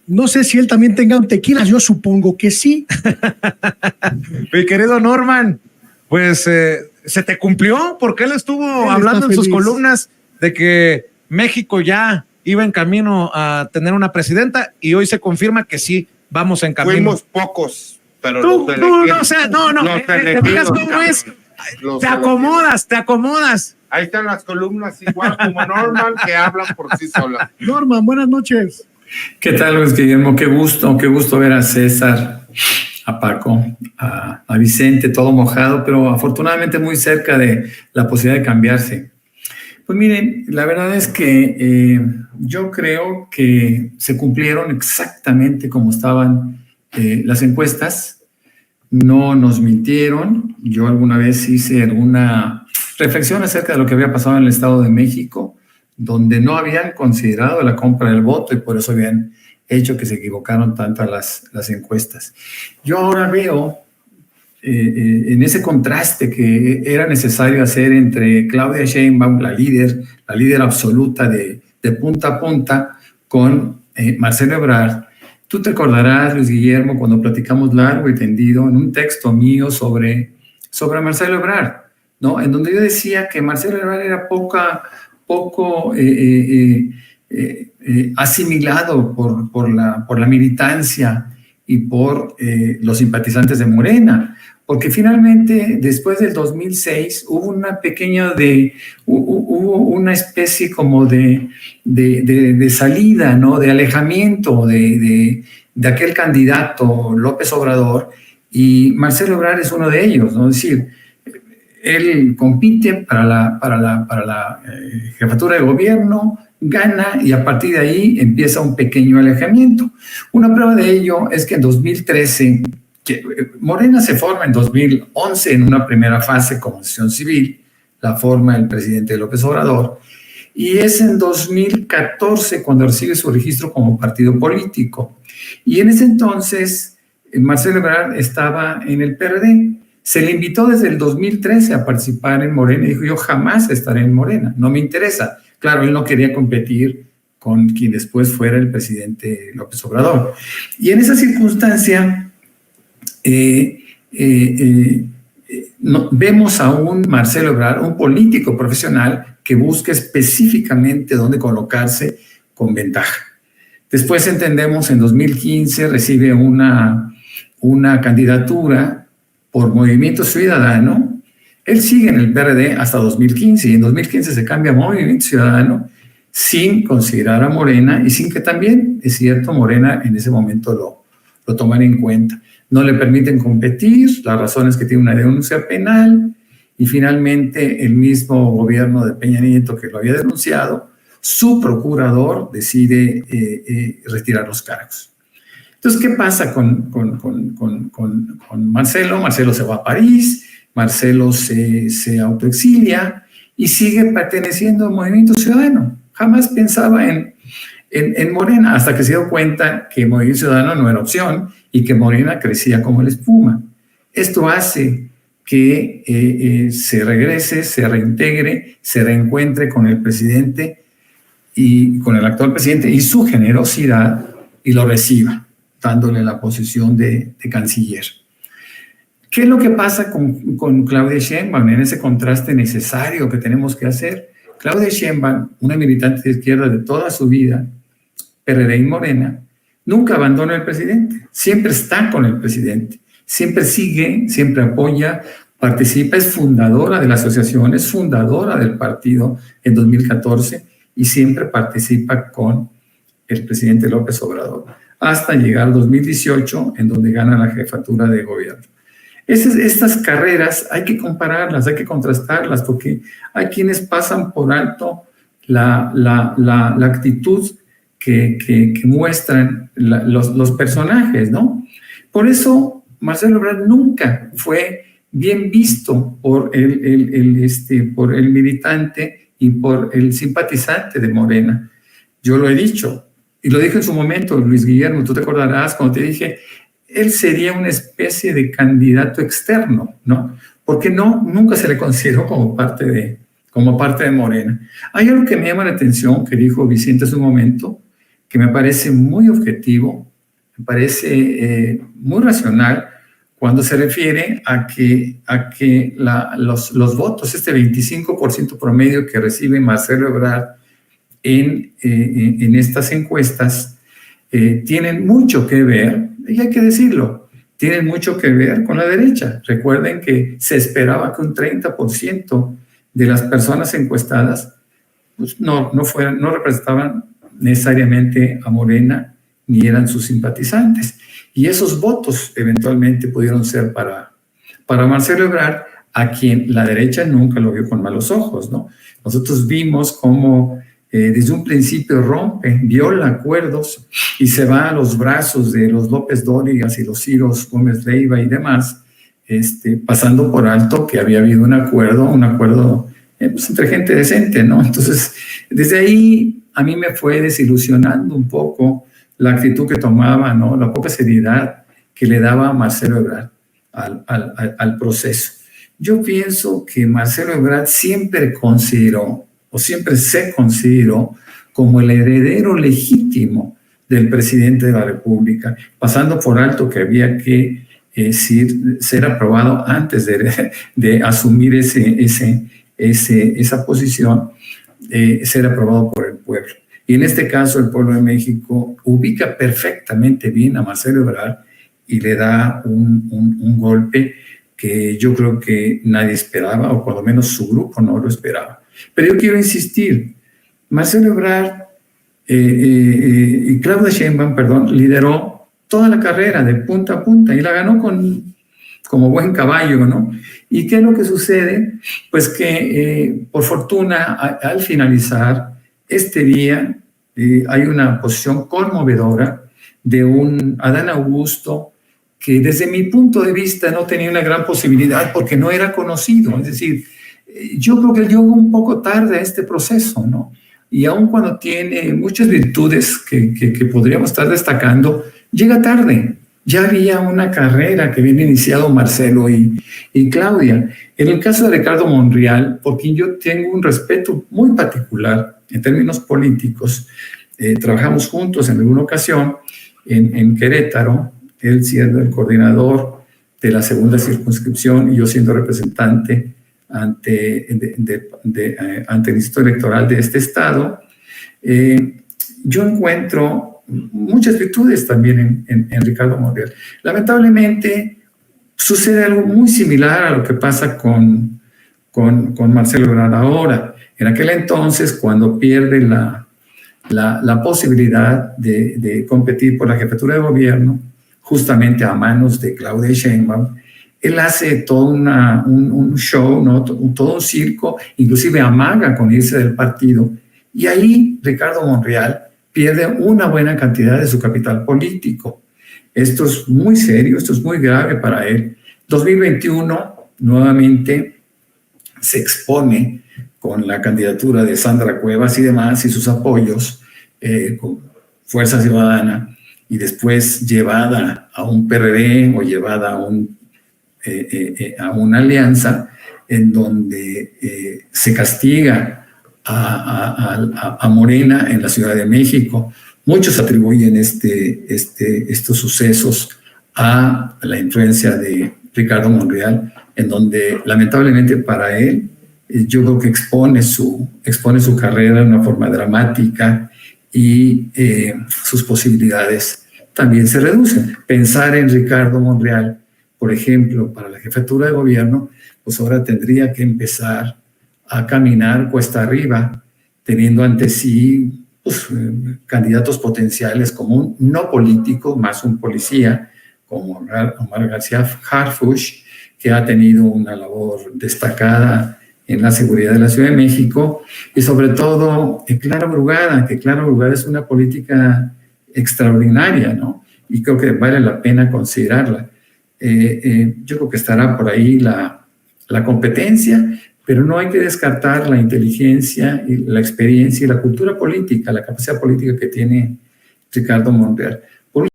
No sé si él también tenga un tequila, yo supongo que sí. Mi querido Norman, pues se te cumplió porque él estuvo Él hablando está en sus feliz. columnas de que México ya iba en camino a tener una presidenta y hoy se confirma que sí, vamos en camino. Fuimos pocos, pero Tú, los no, elegidos. o sea, no, Los ¿te fijas elegidos, cómo es? los Te elegidos. acomodas. Ahí están las columnas, igual como Norman, que hablan por sí solas. Norman, buenas noches. ¿Qué tal, Luis Guillermo? Qué gusto ver a César, a Paco, a Vicente, todo mojado, pero afortunadamente muy cerca de la posibilidad de cambiarse. Pues miren, la verdad es que yo creo que se cumplieron exactamente como estaban las encuestas. No nos mintieron. Yo alguna vez hice alguna reflexión acerca de lo que había pasado en el Estado de México, donde no habían considerado la compra del voto y por eso habían hecho que se equivocaron tanto las encuestas. Yo ahora veo en ese contraste que era necesario hacer entre Claudia Sheinbaum, la líder absoluta de punta a punta, con Marcelo Ebrard. Tú te acordarás, Luis Guillermo, cuando platicamos largo y tendido en un texto mío sobre Marcelo Ebrard, ¿no? En donde yo decía que Marcelo Ebrard era poco asimilado por la militancia y por los simpatizantes de Morena, porque finalmente después del 2006 hubo una especie como de salida, ¿no? De alejamiento de aquel candidato López Obrador, y Marcelo Ebrard es uno de ellos, ¿no? Es decir, él compite para la jefatura de gobierno, gana y a partir de ahí empieza un pequeño alejamiento. Una prueba de ello es que en 2013, Morena se forma en 2011 en una primera fase como asociación civil, la forma el presidente López Obrador, y es en 2014 cuando recibe su registro como partido político. Y en ese entonces Marcelo Ebrard estaba en el PRD. Se le invitó desde el 2013 a participar en Morena y dijo: yo jamás estaré en Morena, no me interesa. Claro, él no quería competir con quien después fuera el presidente López Obrador. Y en esa circunstancia vemos a un Marcelo Ebrard, un político profesional que busca específicamente dónde colocarse con ventaja. Después entendemos, en 2015 recibe una candidatura por Movimiento Ciudadano. Él sigue en el PRD hasta 2015 y en 2015 se cambia a Movimiento Ciudadano sin considerar a Morena y sin que también, es cierto, Morena en ese momento lo toman en cuenta. No le permiten competir, la razón es que tiene una denuncia penal y finalmente el mismo gobierno de Peña Nieto, que lo había denunciado, su procurador decide retirar los cargos. Entonces, ¿qué pasa con Marcelo? Marcelo se va a París, Marcelo se autoexilia y sigue perteneciendo al Movimiento Ciudadano. Jamás pensaba en Morena, hasta que se dio cuenta que Movimiento Ciudadano no era opción y que Morena crecía como la espuma. Esto hace que se regrese, se reintegre, se reencuentre con el presidente y con el actual presidente y su generosidad y lo reciba, dándole la posición de canciller. ¿Qué es lo que pasa con Claudia Sheinbaum en ese contraste necesario que tenemos que hacer? Claudia Sheinbaum, una militante de izquierda de toda su vida, PRD y Morena, nunca abandona al presidente, siempre está con el presidente, siempre sigue, siempre apoya, participa, es fundadora de la asociación, es fundadora del partido en 2014 y siempre participa con el presidente López Obrador, hasta llegar al 2018, en donde gana la jefatura de gobierno. Estas carreras hay que compararlas, hay que contrastarlas, porque hay quienes pasan por alto la actitud que muestran los personajes, ¿no? Por eso Marcelo Ebrard nunca fue bien visto por el militante y por el simpatizante de Morena. Yo lo he dicho, y lo dije en su momento, Luis Guillermo, tú te acordarás cuando te dije, él sería una especie de candidato externo, ¿no? Porque nunca se le consideró como parte de Morena. Hay algo que me llama la atención, que dijo Vicente hace un momento, que me parece muy objetivo, me parece muy racional cuando se refiere a que los votos, este 25% promedio que recibe Marcelo Ebrard en estas encuestas, tienen mucho que ver, y hay que decirlo, tienen mucho que ver con la derecha. Recuerden que se esperaba que un 30% de las personas encuestadas pues, no representaban necesariamente a Morena ni eran sus simpatizantes. Y esos votos eventualmente pudieron ser para Marcelo Ebrard, a quien la derecha nunca lo vio con malos ojos, ¿no? Nosotros vimos cómo desde un principio rompe, viola acuerdos y se va a los brazos de los López Dórigas y los Ciros Gómez Leiva y demás, pasando por alto que había habido un acuerdo pues entre gente decente, ¿no? Entonces, desde ahí a mí me fue desilusionando un poco la actitud que tomaba, ¿no? La poca seriedad que le daba Marcelo Ebrard al proceso. Yo pienso que Marcelo Ebrard siempre se consideró como el heredero legítimo del presidente de la República, pasando por alto que había que ser aprobado antes de asumir esa posición, ser aprobado por el pueblo. Y en este caso el pueblo de México ubica perfectamente bien a Marcelo Ebrard y le da un golpe que yo creo que nadie esperaba, o por lo menos su grupo no lo esperaba. Pero yo quiero insistir, Marcelo Ebrard y Claudia Sheinbaum, lideró toda la carrera de punta a punta y la ganó como buen caballo, ¿no? ¿Y qué es lo que sucede? Pues que por fortuna al finalizar este día hay una posición conmovedora de un Adán Augusto que desde mi punto de vista no tenía una gran posibilidad porque no era conocido. Es decir, yo creo que él llegó un poco tarde a este proceso, ¿no? Y aun cuando tiene muchas virtudes que podríamos estar destacando, llega tarde. Ya había una carrera que habían iniciado Marcelo y Claudia. En el caso de Ricardo Monreal, por quien yo tengo un respeto muy particular en términos políticos, trabajamos juntos en alguna ocasión en Querétaro, él siendo el coordinador de la segunda circunscripción y yo siendo representante ante el Instituto Electoral de este estado. Yo encuentro muchas virtudes también en Ricardo Monreal. Lamentablemente sucede algo muy similar a lo que pasa con Marcelo Ebrard ahora. En aquel entonces, cuando pierde la posibilidad de competir por la jefatura de gobierno, justamente a manos de Claudia Sheinbaum, él hace todo un show, ¿no? Todo un circo, inclusive amaga con irse del partido. Y ahí Ricardo Monreal pierde una buena cantidad de su capital político. Esto es muy serio, esto es muy grave para él. 2021, nuevamente, se expone con la candidatura de Sandra Cuevas y demás, y sus apoyos con Fuerza Ciudadana, y después llevada a un PRD o llevada a una alianza en donde se castiga a Morena en la Ciudad de México. Muchos atribuyen estos sucesos a la influencia de Ricardo Monreal, en donde lamentablemente para él, yo creo que expone su carrera de una forma dramática y sus posibilidades también se reducen. Pensar en Ricardo Monreal, por ejemplo, para la jefatura de gobierno, pues ahora tendría que empezar a caminar cuesta arriba, teniendo ante sí pues, candidatos potenciales como un no político, más un policía, como Omar García Harfuch, que ha tenido una labor destacada en la seguridad de la Ciudad de México, y sobre todo Clara Brugada, que Clara Brugada es una política extraordinaria, ¿no? Y creo que vale la pena considerarla. Yo creo que estará por ahí la competencia, pero no hay que descartar la inteligencia, y la experiencia y la cultura política, la capacidad política que tiene Ricardo Monreal.